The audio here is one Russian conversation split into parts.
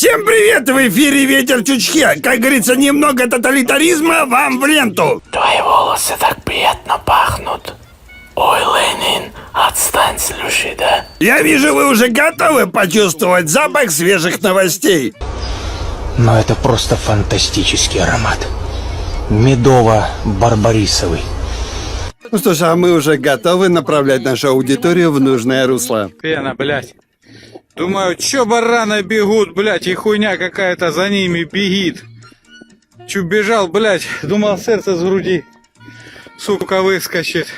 Всем привет! В эфире Ветер в Чучхе. Как говорится, немного тоталитаризма вам в ленту. Твои волосы так приятно пахнут. Ой, Ленин, отстань, слушай, да? Я вижу, вы уже готовы почувствовать запах свежих новостей. Но это просто фантастический аромат. Медово-барбарисовый. Ну что ж, а мы уже готовы направлять нашу аудиторию в нужное русло. Пена, блядь. Думаю, чё бараны бегут, блядь, и хуйня какая-то за ними бегит. Чё бежал, блядь, думал, сердце с груди, сука, выскочит.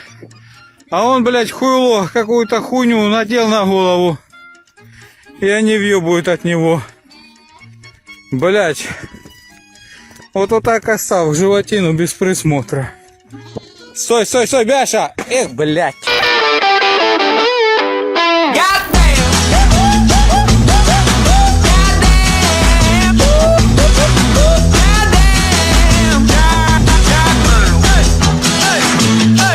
А он, блядь, хуйло, какую-то хуйню надел на голову. И они въебают от него. Блядь. Вот так оставь животину без присмотра. Стой, стой, стой, Бяша! Эх, блядь.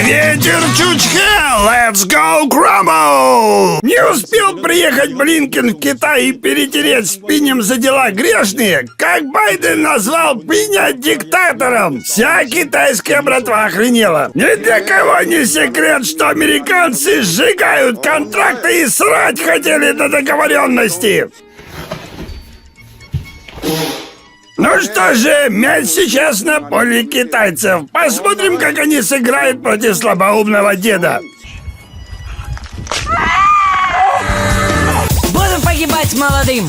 Ветер Чучхе, let's go Crumble! Не успел приехать Блинкен в Китай и перетереть спинем за дела грешные, как Байден назвал Пиня диктатором. Вся китайская братва охренела. Ни для кого не секрет, что американцы сжигают контракты и срать хотели на договоренности. Ну что же, мяч сейчас на поле китайцев. Посмотрим, как они сыграют против слабоумного деда. Будем погибать молодым.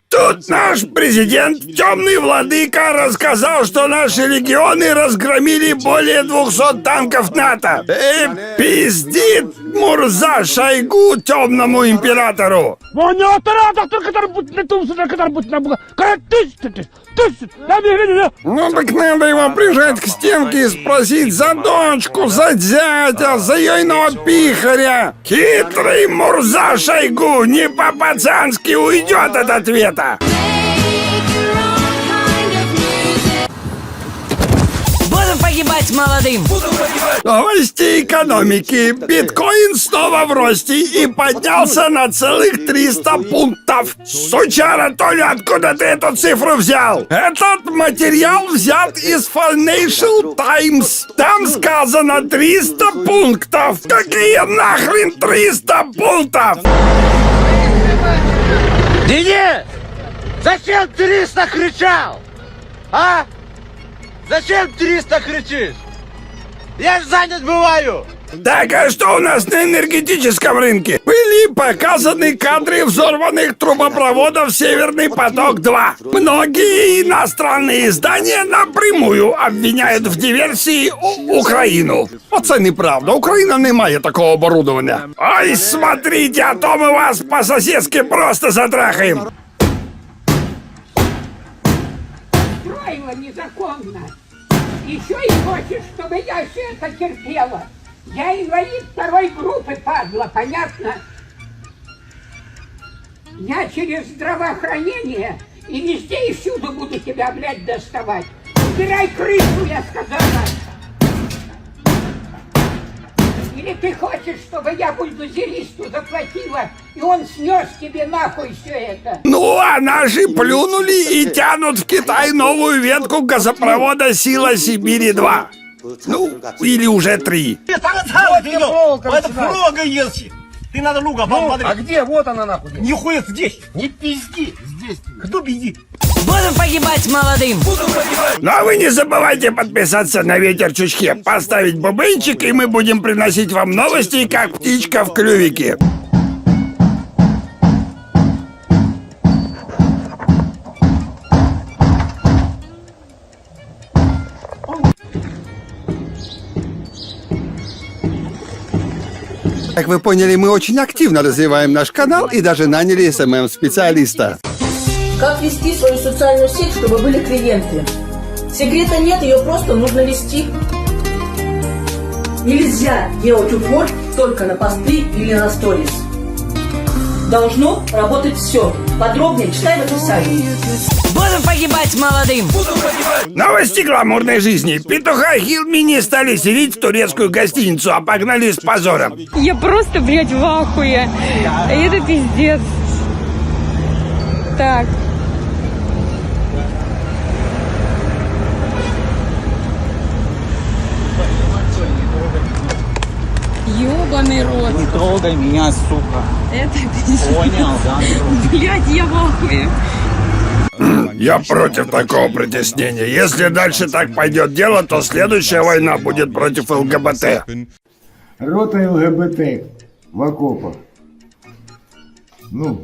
Тут наш президент, темный владыка, рассказал, что наши легионы разгромили более 200 танков НАТО. Пиздит Мурза Шойгу темному императору. Ну так надо его прижать к стенке и спросить за дочку, за зятя, за ейного пихаря. Хитрый Мурза Шойгу не по-пацански уйдет от ответа. Будем погибать молодым. Новости экономики. Биткоин снова в росте и поднялся на целых 300 пунктов. Сучара, Толя, откуда ты эту цифру взял? Этот материал взят из Financial Times. Там сказано 300 пунктов. Какие нахрен 300 пунктов? Денис! Зачем 300 кричал? А? Зачем 300 кричишь? Я ж занят бываю! Так, а что у нас на энергетическом рынке? Были показаны кадры взорванных трубопроводов «Северный поток-2». Многие иностранные издания напрямую обвиняют в диверсии Украину. Оце неправда. Украина не має такого оборудования. Ой, смотрите, а то мы вас по-соседски просто затрахаем. Строила незаконно. Еще и хочешь, чтобы я все это терпела. Я инвалид второй группы, падла, понятно? Я через здравоохранение и везде и всюду буду тебя, блядь, доставать. Убирай крышу, я сказала. Или ты хочешь, чтобы я бульдозеристу заплатила, и он снес тебе нахуй все это? Ну, а наши плюнули и тянут в Китай новую ветку газопровода «Сила Сибири-2». Ну, или уже 3. Это проволока есть! Ты надо луга, посмотри! А где? Вот она нахуй. Нихуя здесь! Не пизди! Здесь! Кто пиздит? Будем погибать молодым. Ну а вы не забывайте подписаться на Ветер Чучхе, поставить бубенчик, и мы будем приносить вам новости, как птичка в клювике. Как вы поняли, мы очень активно развиваем наш канал и даже наняли СММ-специалиста. Как вести свою социальную сеть, чтобы были клиенты? Секрета нет, ее просто нужно вести. Нельзя делать упор только на посты или на сторис. Должно работать все. Подробнее читай в описании. Будем погибать молодым. Новости гламурной жизни. Петуха Хилми не стали селить в турецкую гостиницу, а погнали с позором. Я просто, блядь, в ахуе. Это пиздец. Так. ебаный рот. Не трогай меня, сука. Это Понял, да? блядь, я в ахуе. Я против такого притеснения. Если дальше так пойдет дело, то следующая война будет против ЛГБТ. Рота ЛГБТ в окопах. Ну,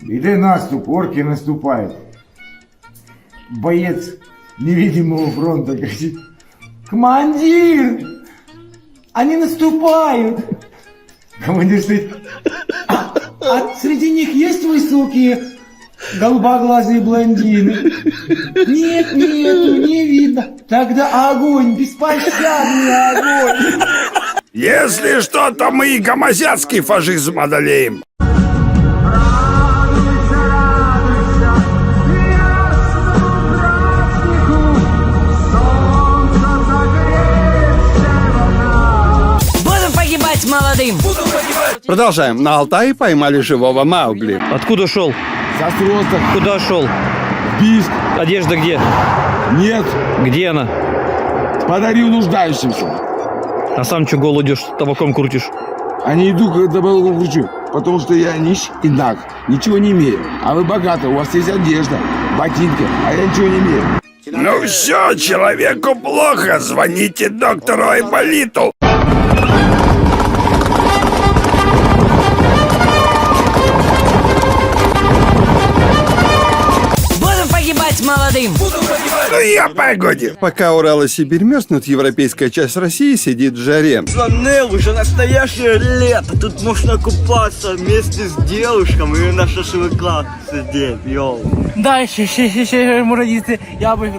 іде наступ, орки наступают. Боец невидимого фронта кричит: «Командир! Они наступают!» Командир стоит: а среди них есть высокие голубоглазые блондины? Нет, не видно. Тогда огонь, беспощадный огонь. Если что, то мы и гомосяцкий фашизм одолеем. Будем погибать молодым. Продолжаем. На Алтае поймали живого Маугли. Откуда шел? С островца. Куда шел? Бийск. Одежда где? Нет. Где она? Подарил нуждающимся. А сам что гол идешь, табаком крутишь? А не иду, когда балкон кручу, потому что я нищ и наг, ничего не имею. А вы богаты, у вас есть одежда, ботинки, а я ничего не имею. Ну все, человеку плохо, звоните доктору Айболиту. Будем погибать молодым. Ну я погоди. Пока Урал и Сибирь мерзнут, европейская часть России сидит в жаре. Звонил, уже настоящее лето. Тут можно купаться вместе с девушками и на шашлыках сидеть, йоу. Да, еще ему родители. Я бы их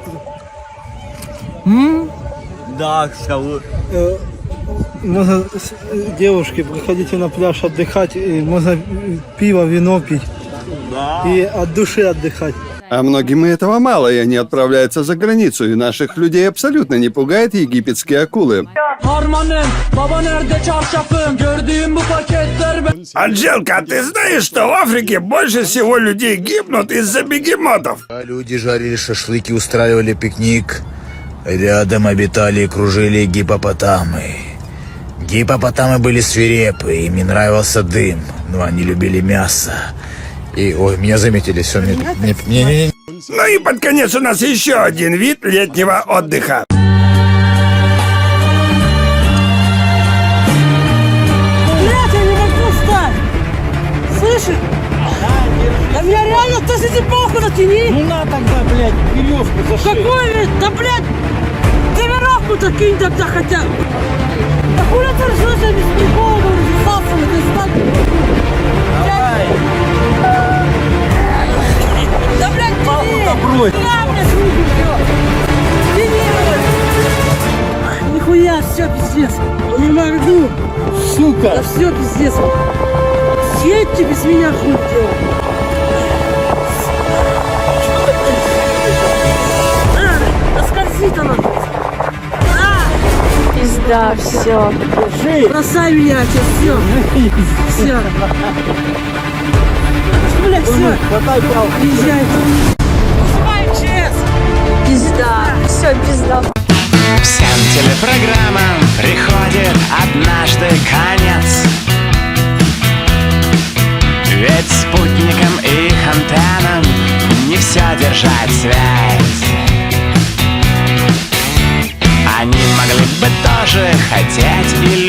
Да, скажу. Можно девушки, приходите на пляж отдыхать, и можно пиво, вино пить. Да. И от души отдыхать. А многим и этого мало, и они отправляются за границу, и наших людей абсолютно не пугают египетские акулы. Анжелка, а ты знаешь, что в Африке больше всего людей гибнут из-за бегемотов? Люди жарили шашлыки, устраивали пикник. Рядом обитали и кружили гиппопотамы. Гиппопотамы были свирепы, им не нравился дым, но они любили мясо. И, ой, меня заметили, все, не. Ну и под конец у нас еще один вид летнего отдыха. Блядь, я не могу встать! Слышишь? Да меня реально, ты сиди палку натяни! Ну на тогда, блядь, веревку зашей. Какой ведь? Да, блядь! Ты веревку-то кинь тогда хотя бы! Да хули ты ржешь, без прикола, засасывай, ты стань! Давай! Да, блядь, Палку-то тяни! брось! На, блядь, руки, все! Тяни, блядь! Нихуя, все, пиздец! Не могу! Сука! Да все, пиздец! Съедьте без меня хуй делать! Да скользит она! Пизда, все. Бросай меня, все! Все! Блядь, все! Хватай палку! Приезжай! Давай, ЧС! Пизда, все, пизда. Всем телепрограммам приходит однажды конец. Ведь спутникам и их антеннам не все держать связь. Они могли бы тоже хотеть или